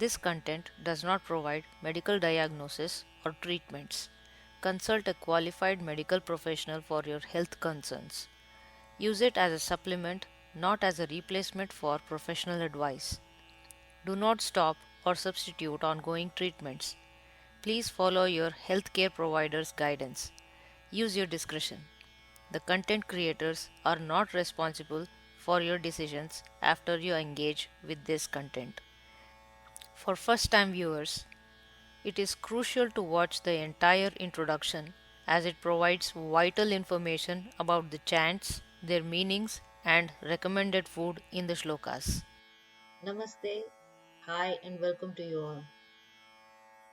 This content does not provide medical diagnosis or treatments. Consult a qualified medical professional for your health concerns. Use it as a supplement, not as a replacement for professional advice. Do not stop or substitute ongoing treatments. Please follow your healthcare provider's guidance. Use your discretion. The content creators are not responsible for your decisions after you engage with this content. For first time viewers, it is crucial to watch the entire introduction as it provides vital information about the chants, their meanings, and recommended food in the shlokas. Namaste, hi, and welcome to you all.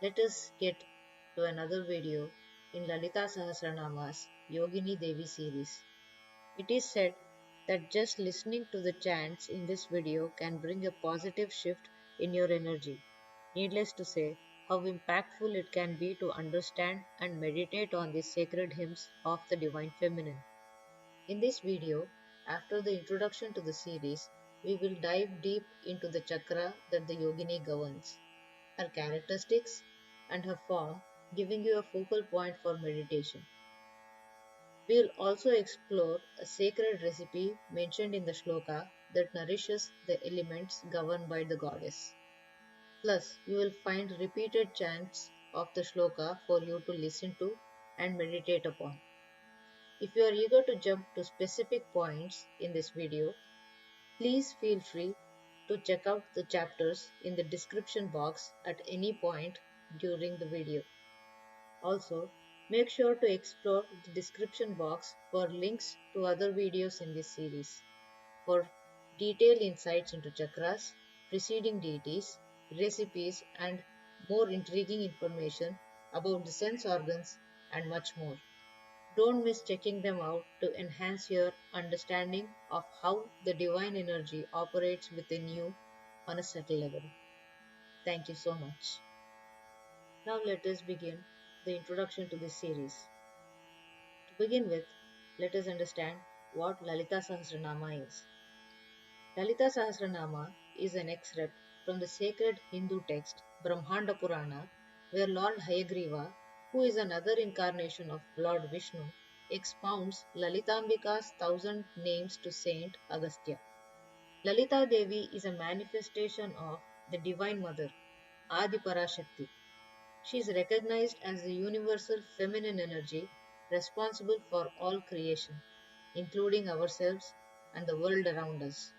Let us get to another video in Lalita Sahasranama's Yogini Devi series. It is said that just listening to the chants in this video can bring a positive shift in your energy. Needless to say, how impactful it can be to understand and meditate on these sacred hymns of the Divine Feminine. In this video, after the introduction to the series, we will dive deep into the chakra that the yogini governs, her characteristics, and her form, giving you a focal point for meditation. We will also explore a sacred recipe mentioned in the shloka that nourishes the elements governed by the goddess. Plus, you will find repeated chants of the shloka for you to listen to and meditate upon. If you are eager to jump to specific points in this video, please feel free to check out the chapters in the description box at any point during the video. Also, make sure to explore the description box for links to other videos in this series for detailed insights into chakras, preceding deities, recipes, and more intriguing information about the sense organs and much more. Don't miss checking them out to enhance your understanding of how the divine energy operates within you on a subtle level. Thank you so much. Now let us begin the introduction to this series. To begin with, let us understand what Lalita Sahasranama is. Lalita Sahasranama is an excerpt from the sacred Hindu text Brahmanda Purana, where Lord Hayagriva, who is another incarnation of Lord Vishnu, expounds Lalitambika's 1,000 names to Saint Agastya. Lalita Devi is a manifestation of the Divine Mother, Adi Parashakti. She is recognized as the universal feminine energy responsible for all creation, including ourselves and the world around us.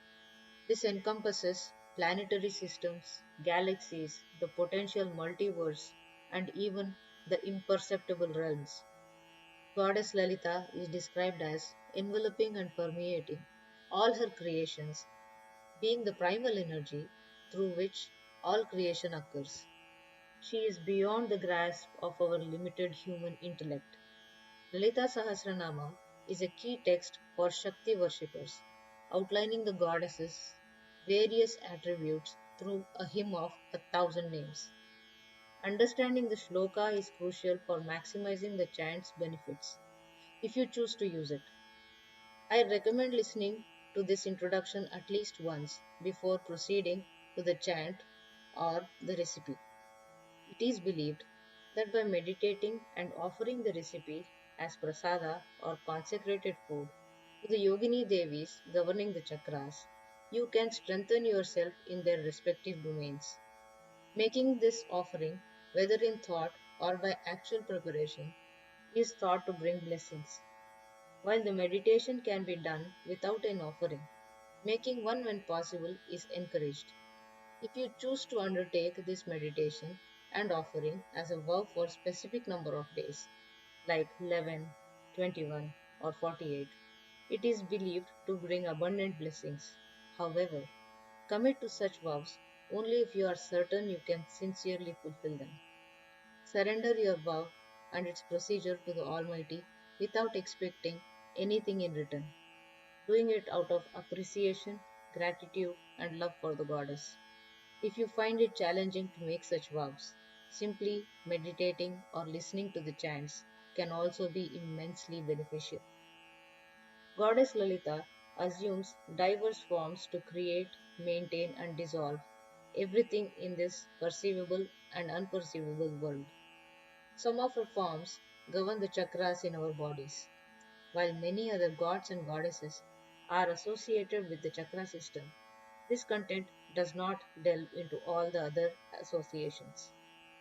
This encompasses planetary systems, galaxies, the potential multiverse, and even the imperceptible realms. Goddess Lalita is described as enveloping and permeating all her creations, being the primal energy through which all creation occurs. She is beyond the grasp of our limited human intellect. Lalita Sahasranama is a key text for Shakti worshippers, outlining the goddess's various attributes through a hymn of 1,000 names. Understanding the shloka is crucial for maximizing the chant's benefits, if you choose to use it. I recommend listening to this introduction at least once before proceeding to the chant or the recipe. It is believed that by meditating and offering the recipe as prasada or consecrated food to the Yogini Devis governing the chakras, you can strengthen yourself in their respective domains. Making this offering, whether in thought or by actual preparation, is thought to bring blessings. While the meditation can be done without an offering, making one when possible is encouraged. If you choose to undertake this meditation and offering as a vow for a specific number of days, like 11, 21, or 48, it is believed to bring abundant blessings. However, commit to such vows only if you are certain you can sincerely fulfill them. Surrender your vow and its procedure to the Almighty without expecting anything in return, doing it out of appreciation, gratitude, and love for the goddess. If you find it challenging to make such vows, simply meditating or listening to the chants can also be immensely beneficial. Goddess Lalita assumes diverse forms to create, maintain, and dissolve, everything in this perceivable and unperceivable world. Some of her forms govern the chakras in our bodies, while many other gods and goddesses are associated with the chakra system. This content does not delve into all the other associations.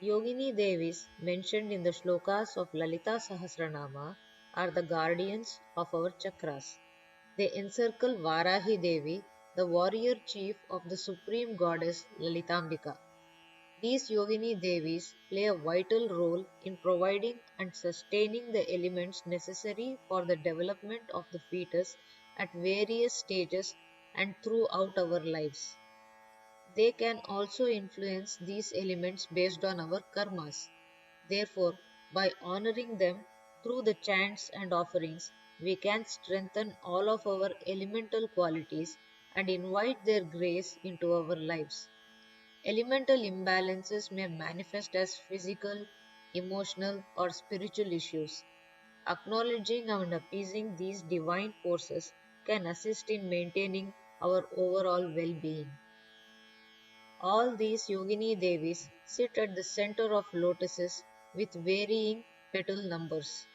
Yogini Devis, mentioned in the shlokas of Lalita Sahasranama, are the guardians of our chakras. They encircle Varahi Devi, the warrior chief of the supreme goddess Lalitambika. These Yogini Devis play a vital role in providing and sustaining the elements necessary for the development of the fetus at various stages and throughout our lives. They can also influence these elements based on our karmas. Therefore, by honoring them through the chants and offerings, we can strengthen all of our elemental qualities and invite their grace into our lives. Elemental imbalances may manifest as physical, emotional, or spiritual issues. Acknowledging and appeasing these divine forces can assist in maintaining our overall well being. All these Yogini Devis sit at the center of lotuses with varying petal numbers,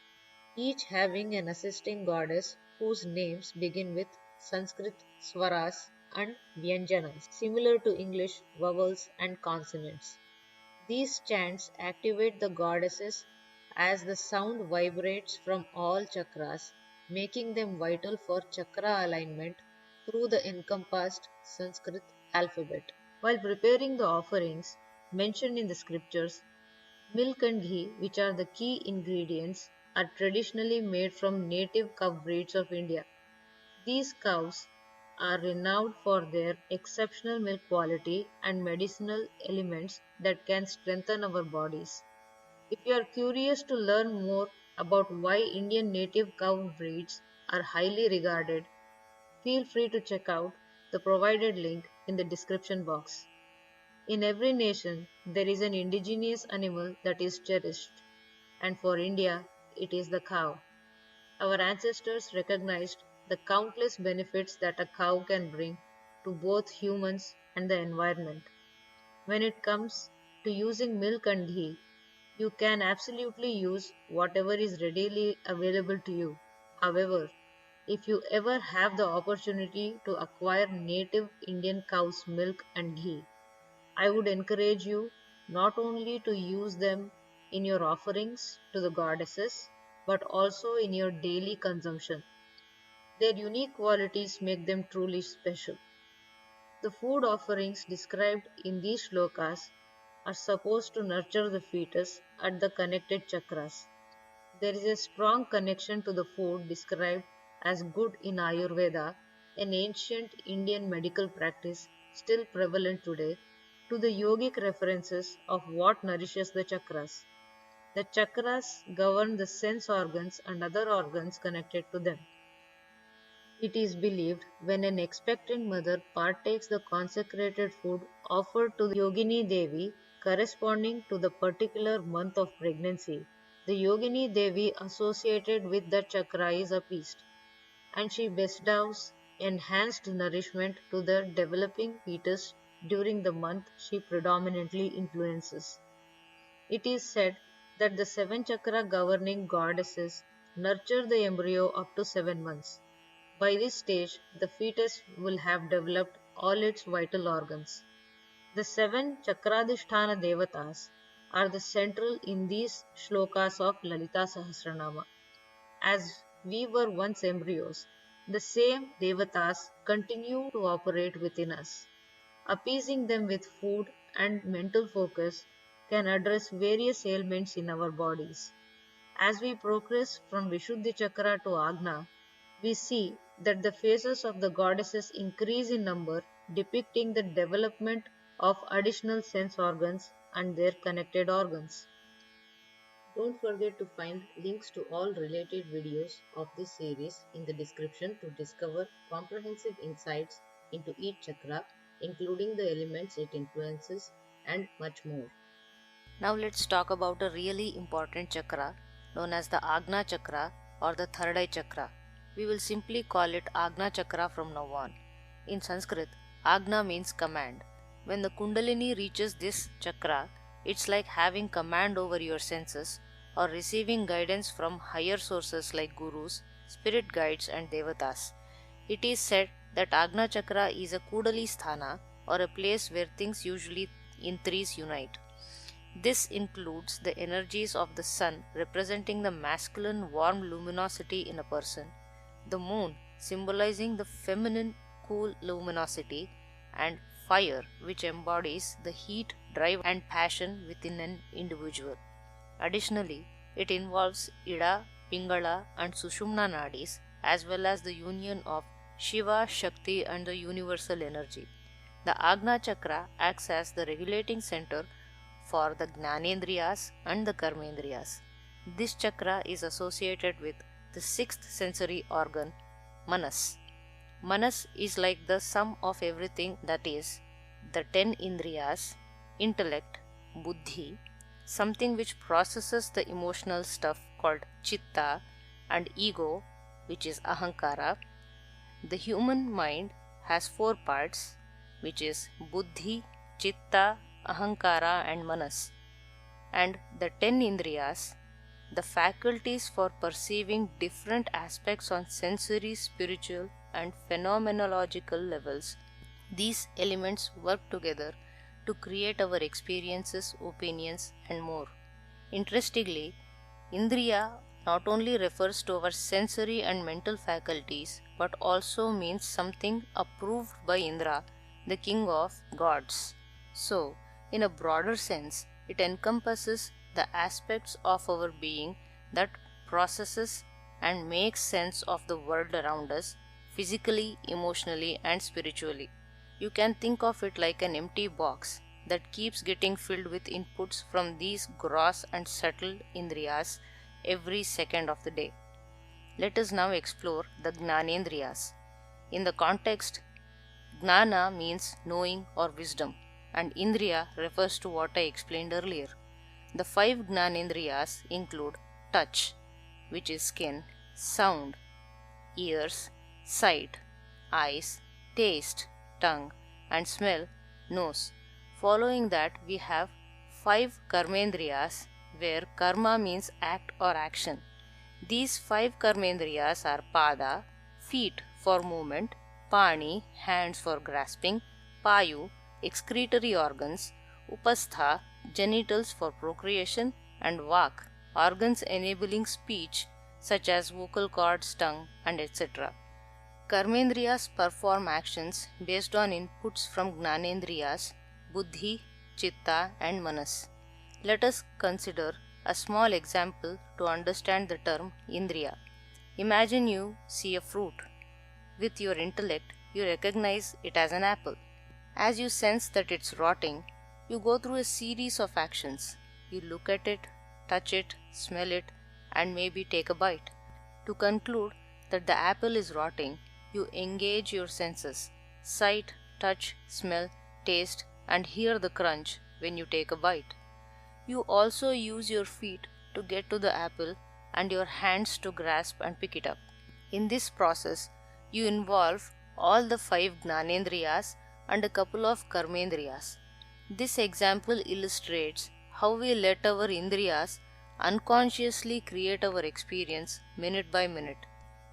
each having an assisting goddess whose names begin with Sanskrit swaras and vyanjanas, similar to English vowels and consonants. These chants activate the goddesses as the sound vibrates from all chakras, making them vital for chakra alignment through the encompassed Sanskrit alphabet. While preparing the offerings mentioned in the scriptures, milk and ghee, which are the key ingredients, are traditionally made from native cow breeds of India. These cows are renowned for their exceptional milk quality and medicinal elements that can strengthen our bodies. If you are curious to learn more about why Indian native cow breeds are highly regarded, feel free to check out the provided link in the description box. In every nation, there is an indigenous animal that is cherished, and for India, it is the cow. Our ancestors recognized the countless benefits that a cow can bring to both humans and the environment. When it comes to using milk and ghee, you can absolutely use whatever is readily available to you. However, if you ever have the opportunity to acquire native Indian cow's milk and ghee, I would encourage you not only to use them in your offerings to the goddesses, but also in your daily consumption. Their unique qualities make them truly special. The food offerings described in these shlokas are supposed to nurture the fetus at the connected chakras. There is a strong connection to the food described as good in Ayurveda, an ancient Indian medical practice still prevalent today, to the yogic references of what nourishes the chakras. The chakras govern the sense organs and other organs connected to them. It is believed when an expectant mother partakes the consecrated food offered to the Yogini Devi corresponding to the particular month of pregnancy, the Yogini Devi associated with the chakra is appeased, and she bestows enhanced nourishment to the developing fetus during the month she predominantly influences. It is said that the seven chakra governing goddesses nurture the embryo up to 7 months. By this stage, the fetus will have developed all its vital organs. The seven Chakradhisthana Devatas are the central in these shlokas of Lalita Sahasranama. As we were once embryos, the same Devatas continue to operate within us. Appeasing them with food and mental focus can address various ailments in our bodies. As we progress from Vishuddhi Chakra to Agna, we see that the faces of the goddesses increase in number, depicting the development of additional sense organs and their connected organs. Don't forget to find links to all related videos of this series in the description to discover comprehensive insights into each chakra, including the elements it influences, and much more. Now let's talk about a really important chakra known as the Agna Chakra or the Third Eye Chakra. We will simply call it Agna Chakra from now on. In Sanskrit, Agna means command. When the Kundalini reaches this chakra, it's like having command over your senses or receiving guidance from higher sources like gurus, spirit guides, and devatas. It is said that Agna chakra is a Kudali Sthana, or a place where things usually in threes unite. This includes the energies of the sun, representing the masculine warm luminosity in a person, the moon, symbolizing the feminine cool luminosity, and fire, which embodies the heat, drive, and passion within an individual. Additionally, it involves Ida, Pingala, and Sushumna nadis, as well as the union of Shiva, Shakti, and the universal energy. The Agna chakra acts as the regulating center for the Gnanendriyas and the Karmendriyas. This chakra is associated with the sixth sensory organ, Manas. Manas is like the sum of everything, that is, the 10 Indriyas, intellect, Buddhi, something which processes the emotional stuff called Chitta, and ego, which is Ahankara. The human mind has four parts, which is Buddhi, Chitta, Ahankara, and Manas. And the 10 Indriyas, the faculties for perceiving different aspects on sensory, spiritual, and phenomenological levels. These elements work together to create our experiences, opinions, and more. Interestingly, Indriya not only refers to our sensory and mental faculties but also means something approved by Indra, the king of gods. So, in a broader sense, it encompasses the aspects of our being that processes and makes sense of the world around us, physically, emotionally, and spiritually. You can think of it like an empty box that keeps getting filled with inputs from these gross and subtle Indriyas every second of the day. Let us now explore the Gnanendriyas. In the context, Gnana means knowing or wisdom, and Indriya refers to what I explained earlier. The 5 Gnanendriyas include touch, which is skin, sound, ears, sight, eyes, taste, tongue, and smell, nose. Following that, we have 5 Karmendriyas, where karma means act or action. These 5 Karmendriyas are Pada, feet for movement, Pani, hands for grasping, Payu, excretory organs, Upastha, genitals for procreation, and Vak, organs enabling speech such as vocal cords, tongue, and etc. Karmendriyas perform actions based on inputs from Gnanendriyas, Buddhi, Chitta, and Manas. Let us consider a small example to understand the term Indriya. Imagine you see a fruit. With your intellect, you recognize it as an apple. As you sense that it's rotting, you go through a series of actions. You look at it, touch it, smell it, and maybe take a bite. To conclude that the apple is rotting, you engage your senses: sight, touch, smell, taste, and hear the crunch when you take a bite. You also use your feet to get to the apple and your hands to grasp and pick it up. In this process, you involve all the 5 Gnanendriyas and a couple of Karmendriyas. This example illustrates how we let our Indriyas unconsciously create our experience minute by minute.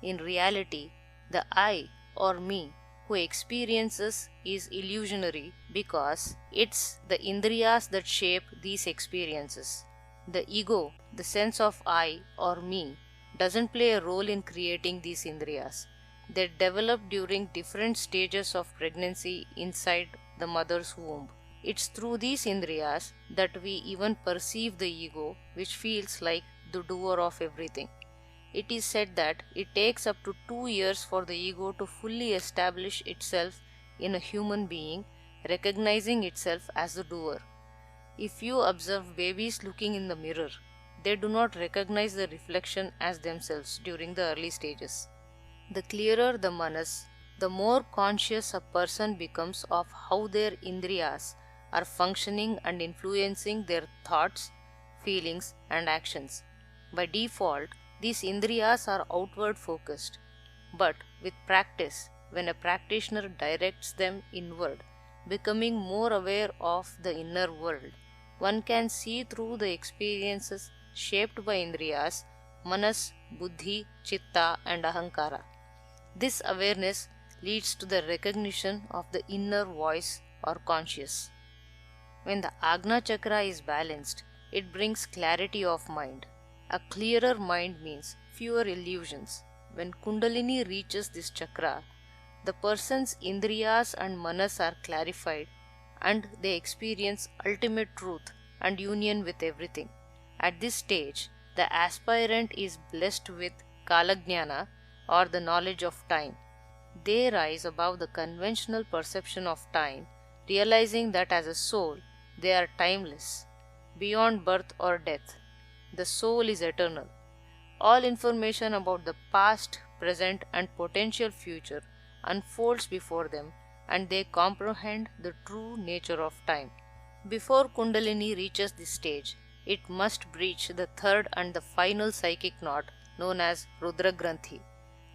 In reality, the I or me who experiences is illusionary because it's the Indriyas that shape these experiences. The ego, the sense of I or me, doesn't play a role in creating these Indriyas. They develop during different stages of pregnancy inside the mother's womb. It's through these Indriyas that we even perceive the ego, which feels like the doer of everything. It is said that it takes up to 2 years for the ego to fully establish itself in a human being, recognizing itself as the doer. If you observe babies looking in the mirror, they do not recognize the reflection as themselves during the early stages. The clearer the manas, the more conscious a person becomes of how their Indriyas are functioning and influencing their thoughts, feelings, and actions. By default, these Indriyas are outward focused, but with practice, when a practitioner directs them inward, becoming more aware of the inner world. One can see through the experiences shaped by Indriyas, Manas, Buddhi, Chitta, and Ahankara. This awareness leads to the recognition of the inner voice or conscious. When the Agna chakra is balanced, it brings clarity of mind. A clearer mind means fewer illusions. When Kundalini reaches this chakra, the person's Indriyas and Manas are clarified and they experience ultimate truth and union with everything. At this stage, the aspirant is blessed with Kalagnana or the knowledge of time. They rise above the conventional perception of time, realizing that as a soul, they are timeless, beyond birth or death. The soul is eternal. All information about the past, present, and potential future unfolds before them, and they comprehend the true nature of time. Before Kundalini reaches this stage, it must breach the third and the final psychic knot known as Rudra Granthi.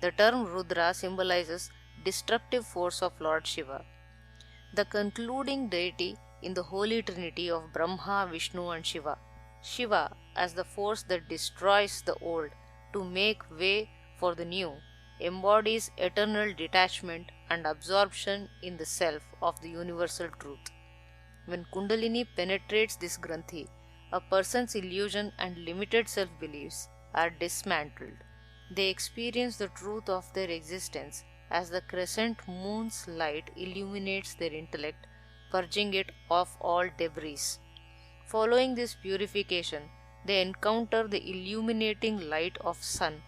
The term Rudra symbolizes destructive force of Lord Shiva, the concluding deity in the Holy Trinity of Brahma, Vishnu, and Shiva. Shiva, as the force that destroys the old to make way for the new, embodies eternal detachment and absorption in the self of the universal truth. When Kundalini penetrates this Granthi, a person's illusion and limited self beliefs are dismantled. They experience the truth of their existence as the crescent moon's light illuminates their intellect, purging it of all debris. Following this purification, they encounter the illuminating light of sun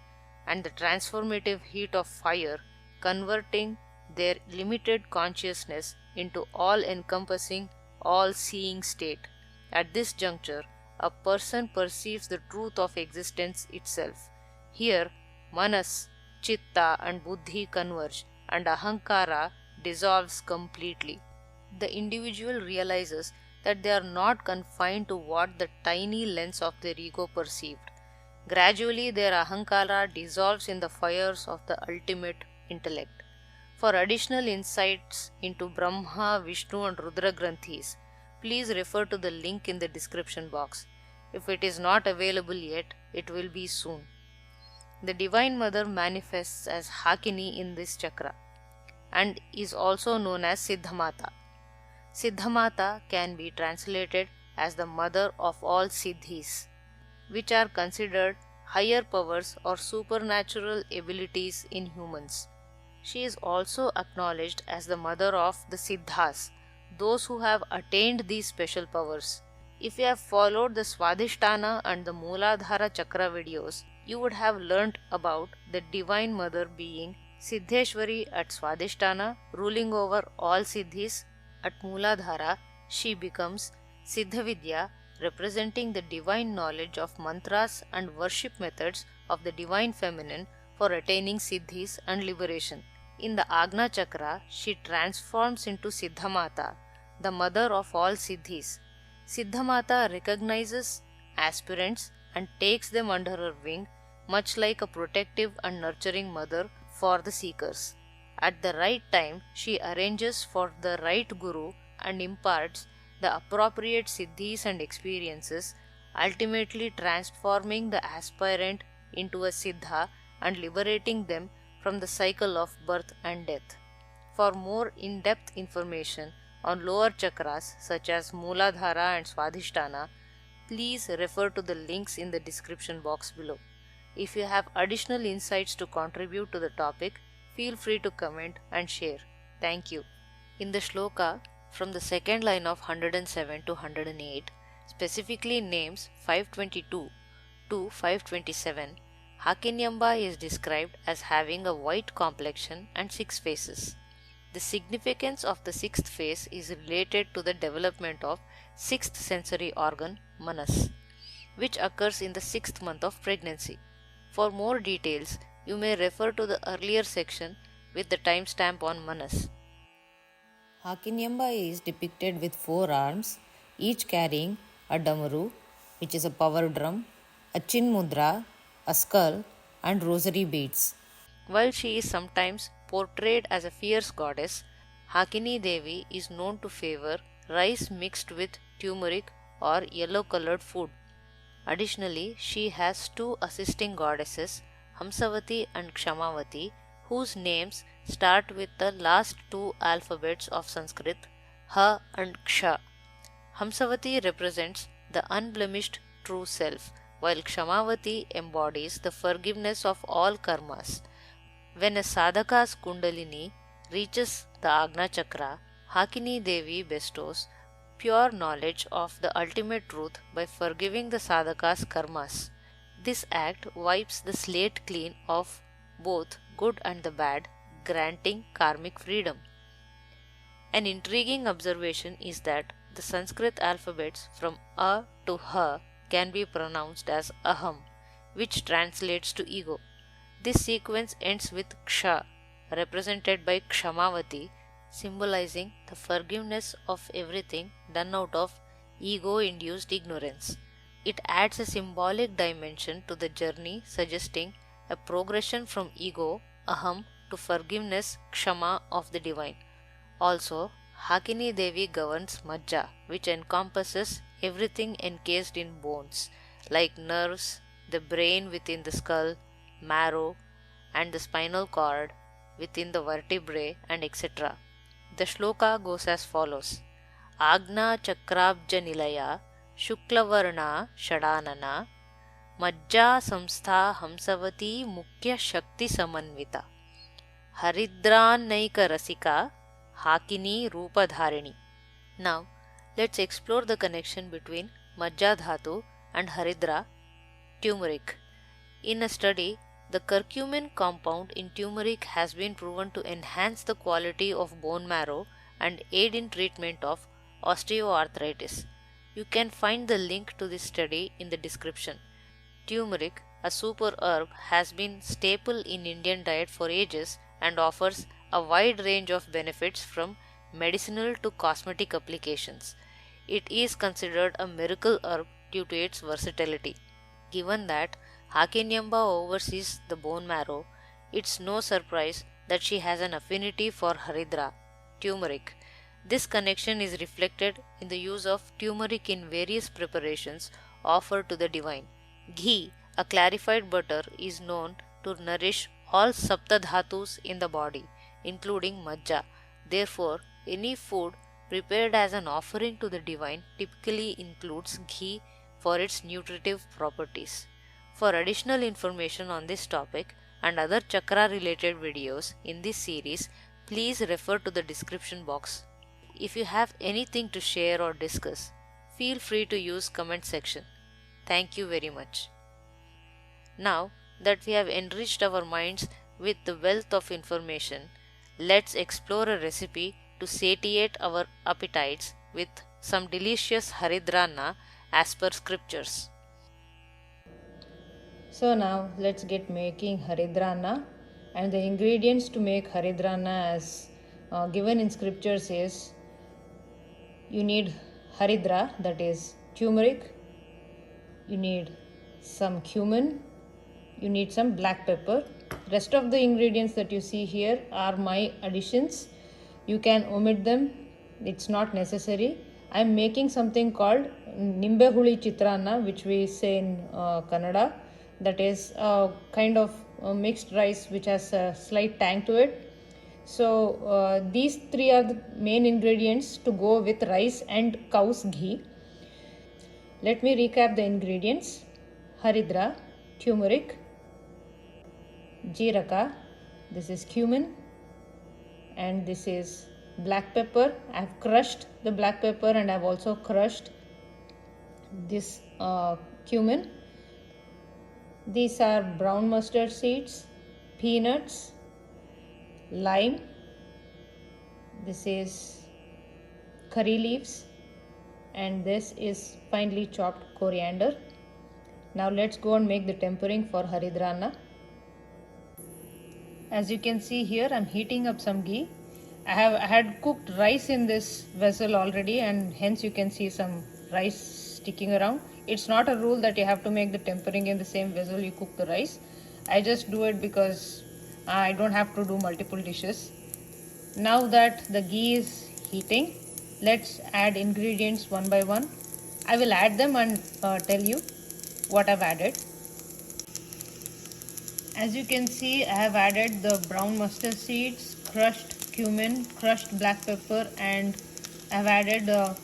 and the transformative heat of fire, converting their limited consciousness into all-encompassing, all-seeing state. At this juncture, a person perceives the truth of existence itself. Here, Manas, Chitta, and Buddhi converge, and Ahankara dissolves completely. The individual realizes that they are not confined to what the tiny lens of their ego perceived. Gradually, their Ahankara dissolves in the fires of the ultimate intellect. For additional insights into Brahma, Vishnu, and Rudra Granthis, please refer to the link in the description box. If it is not available yet, it will be soon. The Divine Mother manifests as Hakini in this chakra and is also known as Siddhamata. Siddhamata can be translated as the mother of all siddhis, which are considered higher powers or supernatural abilities in humans. She is also acknowledged as the mother of the siddhas, those who have attained these special powers. If you have followed the Swadhisthana and the Mooladhara Chakra videos, you would have learnt about the Divine Mother being Siddheshwari at Swadhisthana, ruling over all siddhis. At Mooladhara, she becomes Siddhavidya, representing the divine knowledge of mantras and worship methods of the Divine Feminine for attaining siddhis and liberation. In the Agna Chakra, she transforms into Siddhamata, the mother of all siddhis. Siddhamata recognizes aspirants and takes them under her wing, much like a protective and nurturing mother for the seekers. At the right time, she arranges for the right guru and imparts the appropriate siddhis and experiences, ultimately transforming the aspirant into a siddha and liberating them from the cycle of birth and death. For more in-depth information on lower chakras such as Mooladhara and Swadhisthana, please refer to the links in the description box below. If you have additional insights to contribute to the topic, feel free to comment and share. Thank you. In the Shloka, from the second line of 107 to 108, specifically names 522 to 527, Hakinyamba is described as having a white complexion and 6 faces. The significance of the 6th face is related to the development of 6th sensory organ, Manas, which occurs in the 6th month of pregnancy. For more details, you may refer to the earlier section with the timestamp on Manas. Hakinyamba is depicted with 4 arms, each carrying a damaru, which is a power drum, a chin mudra, a skull, and rosary beads. While she is sometimes portrayed as a fierce goddess, Hakini Devi is known to favor rice mixed with turmeric or yellow colored food. Additionally, she has two assisting goddesses, Hamsawati and Kshamawati, whose names start with the last two alphabets of Sanskrit, Ha and Ksha. Hamsawati represents the unblemished true self, while Kshamawati embodies the forgiveness of all karmas. When a sadhaka's kundalini reaches the Agna chakra, Hakini Devi bestows pure knowledge of the ultimate truth by forgiving the sadhaka's karmas. This act wipes the slate clean of both good and the bad, granting karmic freedom. An intriguing observation is that the Sanskrit alphabets from A to H can be pronounced as Aham, which translates to ego. This sequence ends with Ksha, represented by Kshamawati, symbolizing the forgiveness of everything done out of ego induced ignorance. It adds a symbolic dimension to the journey, suggesting a progression from ego, Aham, to forgiveness, Kshama, of the divine. Also, Hakini Devi governs Majja, which encompasses everything encased in bones, like nerves, the brain within the skull, marrow, and the spinal cord within the vertebrae, and etc. The shloka goes as follows: Agna chakrabja nilaya shuklavarna shadanana Majja samstha hamsavati mukhya shakti samanvita Haridrannaika rasika Hakini Rupadharini. Now, let's explore the connection between Majja Dhatu and Haridra, turmeric. In a study, the curcumin compound in turmeric has been proven to enhance the quality of bone marrow and aid in treatment of osteoarthritis. You can find the link to this study in the description. Turmeric, a super herb, has been staple in Indian diet for ages and offers a wide range of benefits from medicinal to cosmetic applications. It is considered a miracle herb due to its versatility. Given that Hakinyamba oversees the bone marrow, it's no surprise that she has an affinity for Haridra, turmeric. This connection is reflected in the use of turmeric in various preparations offered to the divine. Ghee, a clarified butter, is known to nourish all saptadhatus in the body, including Majja. Therefore, any food prepared as an offering to the divine typically includes ghee for its nutritive properties. For additional information on this topic and other chakra related videos in this series, please refer to the description box. If you have anything to share or discuss, feel free to use comment section. Thank you very much. Now that we have enriched our minds with the wealth of information, let's explore a recipe to satiate our appetites with some delicious Haridranna as per scriptures. So now let's get making Haridranna, and the ingredients to make Haridranna as given in scriptures is you need Haridra, that is turmeric, you need some cumin, you need some black pepper. Rest of the ingredients that you see here are my additions. You can omit them, it's not necessary. I am making something called Nimbehuli Chitrana, which we say in Kannada. That is a kind of mixed rice which has a slight tang to it. So these three are the main ingredients to go with rice and cow's ghee. Let me recap the ingredients: Haridra, turmeric, jeeraka, this is cumin, and this is black pepper. I have crushed the black pepper and I have also crushed this cumin. These are brown mustard seeds, peanuts, lime, this is curry leaves, and this is finely chopped coriander. Now let's go and make the tempering for Haridranna. As you can see here, I'm heating up some ghee. I had cooked rice in this vessel already, and hence you can see some rice sticking around. It's not a rule that you have to make the tempering in the same vessel you cook the rice. I just do it because I don't have to do multiple dishes. Now that the ghee is heating, let's add ingredients one by one. I will add them and tell you what I've added. As you can see, I have added the brown mustard seeds, crushed cumin, crushed black pepper, and I have added the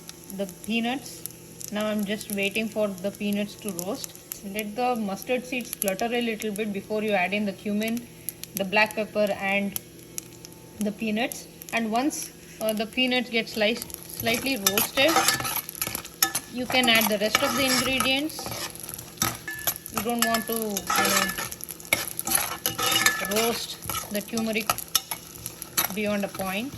peanuts. Now I'm just waiting for the peanuts to roast. Let the mustard seeds flutter a little bit before you add in the cumin, the black pepper, and the peanuts. And once the peanuts get slightly roasted, you can add the rest of the ingredients. You don't want to roast the turmeric beyond a point.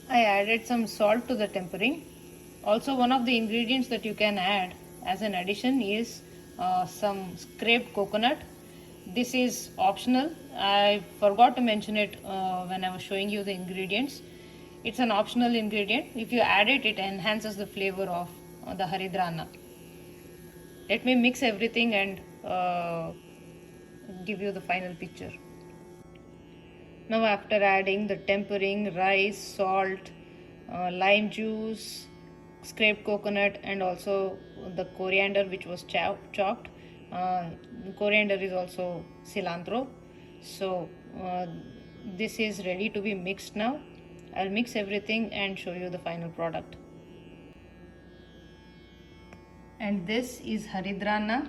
I added some salt to the tempering. Also, one of the ingredients that you can add as an addition is some scraped coconut. This is optional. I forgot to mention it when I was showing you the ingredients. It's an optional ingredient. If you add it, it enhances the flavor of the Haridranna. Let me mix everything and give you the final picture. Now, after adding the tempering, rice, salt, lime juice, scraped coconut, and also the coriander which was chopped, coriander is also cilantro. So, this is ready to be mixed now. I'll mix everything and show you the final product. And this is Haridranna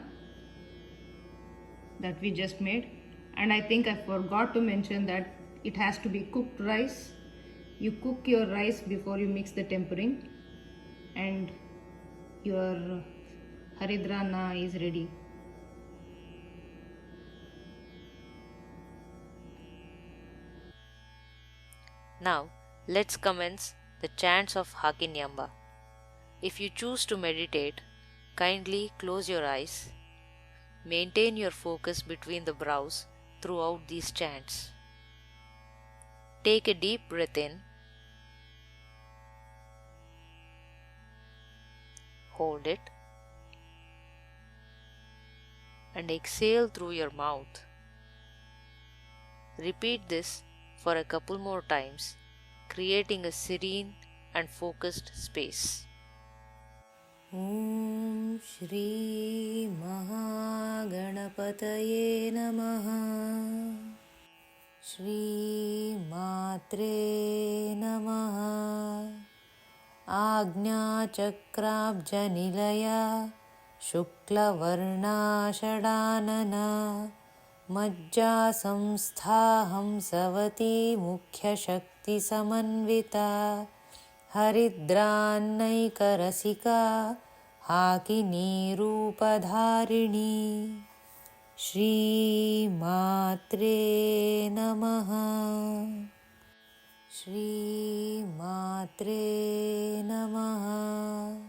that we just made. And I think I forgot to mention that it has to be cooked rice. You cook your rice before you mix the tempering, and your Haridranna is ready. Now, let's commence the chants of Hakinyamba. If you choose to meditate, kindly close your eyes. Maintain your focus between the brows throughout these chants. Take a deep breath in, hold it, and exhale through your mouth. Repeat this for a couple more times, creating a serene and focused space. Om Shri Mahaganapataye Namaha. Shri Matre Namaha. Agna Chakrabjanilaya Shuklavarna Shadanana Majja Samstha Hamsawati Mukhya Shakti Samanvita Haridranaikarasika Hakini Rupadharini. Shri Matre Namaha. Shri Matre Namaha.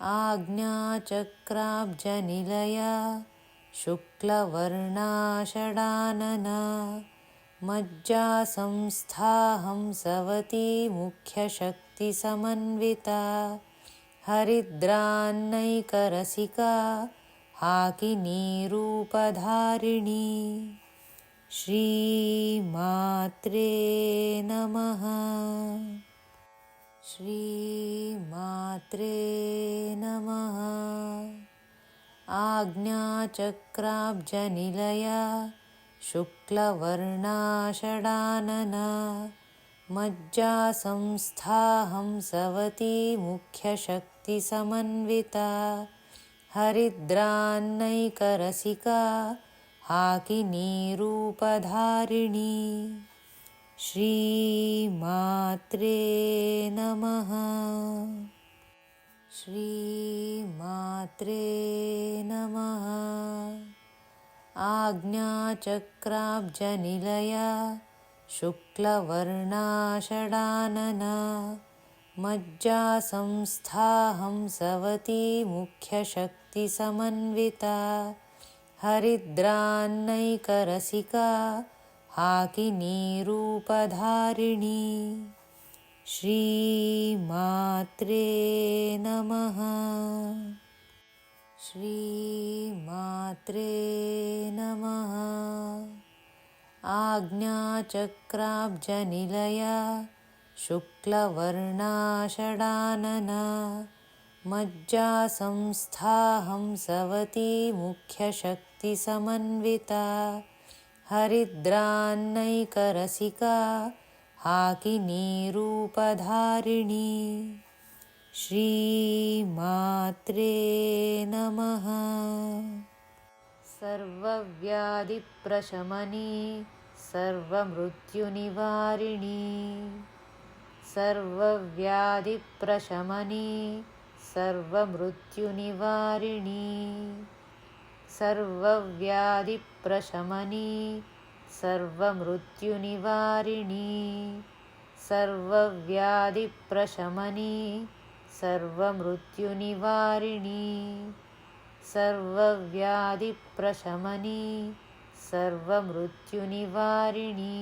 Agna Chakrabjanilaya Shuklavarna Shadanana Majja Samstha Hamsawati Mukhya Shakti Samanvita Haridranaikarasika Hakini Rupadharini. Shri Matre Namaha. Shri Matre Namaha. Agna Chakrabjanilaya Shuklavarna Shadanana Majja Samstha Hamsawati Mukhya Shakti Samanvita Haridranaikarasika Hakini Rupadharini. Shri Matre Namaha. Shri Matre Namaha. Agna Chakrabjanilaya Shuklavarna Shadanana Majja Samstha Hamsawati Mukhya Shakti Samanvita Haridranaikarasika Hakini Rupadharini. Shri Matre Namaha. श्रीमात्रे नमः। आज्ञाचक्राब्जनिलया शुक्लवर्णाषडानना मज्जा संस्था हंसवती मुख्यशक्तिसमन्विता हरिद्रान्नैकरसिका हाकिनी रूपधारिणी। श्रीमात्रे नमः। सर्वव्याधिप्रशमनी सर्वमृत्युनिवारिणी सर्वव्याधिप्रशमनी सर्वमृत्युनिवारिणी सर्वव्याधिप्रशमनी सर्वमृत्युनिवारिणी सर्वव्याधिप्रशमनी सर्वमृत्युनिवारिणी सर्वव्याधिप्रशमनी सर्वमृत्युनिवारिणी।